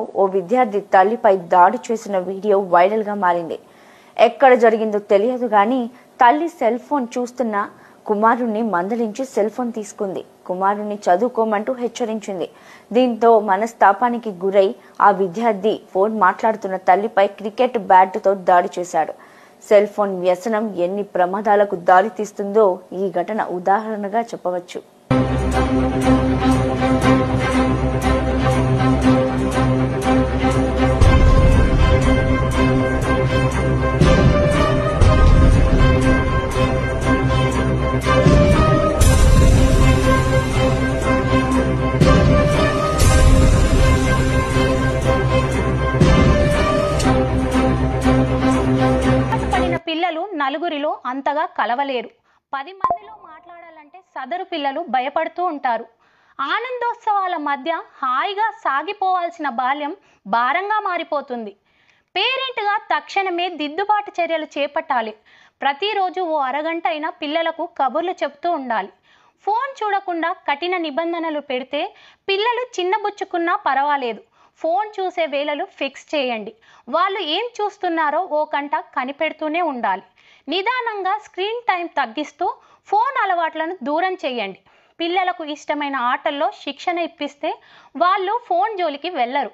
ఓ విద్యార్థి తల్లిపై దాడి చేసిన వీడియో వైరల్ గా మారింది. ఎక్కడ జరిగిందో తెలియదు గానీ తల్లి సెల్ ఫోన్ చూస్తున్న కుమారుణ్ణి మందలించి సెల్ ఫోన్ తీసుకుంది. కుమారుణ్ణి చదువుకోమంటూ హెచ్చరించింది. దీంతో మనస్తాపానికి గురై ఆ విద్యార్థి ఫోన్ మాట్లాడుతున్న తల్లిపై క్రికెట్ బ్యాట్తో దాడి చేశాడు. సెల్ ఫోన్ వ్యసనం ఎన్ని ప్రమాదాలకు దారి తీస్తుందో ఈ ఘటన ఉదాహరణగా చెప్పవచ్చు. పిల్లలు నలుగురిలో అంతగా కలవలేరు. 10 మందిలో మాట్లాడాలంటే సదరు పిల్లలు భయపడుతూ ఉంటారు. ఆనందోత్సవాల మధ్య హాయిగా సాగిపోవాల్సిన బాల్యం భారంగా మారిపోతుంది. పేరెంట్గా తక్షణమే దిద్దుబాటు చర్యలు చేపట్టాలి. ప్రతిరోజు ఓ అరగంట అయినా పిల్లలకు కబుర్లు చెప్తూ ఉండాలి. ఫోన్ చూడకుండా కఠిన నిబంధనలు పెడితే పిల్లలు చిన్నబుచ్చుకున్నా పర్వాలేదు. ఫోన్ చూసే వేళలు ఫిక్స్ చేయండి. వాళ్ళు ఏం చూస్తున్నారో ఓ కంట కనిపెడుతూనే ఉండాలి. నిదానంగా స్క్రీన్ టైం తగ్గిస్తూ ఫోన్ అలవాట్లను దూరం చేయండి. పిల్లలకు ఇష్టమైన ఆటల్లో శిక్షణ ఇప్పిస్తే వాళ్ళు ఫోన్ జోలికి వెళ్ళరు.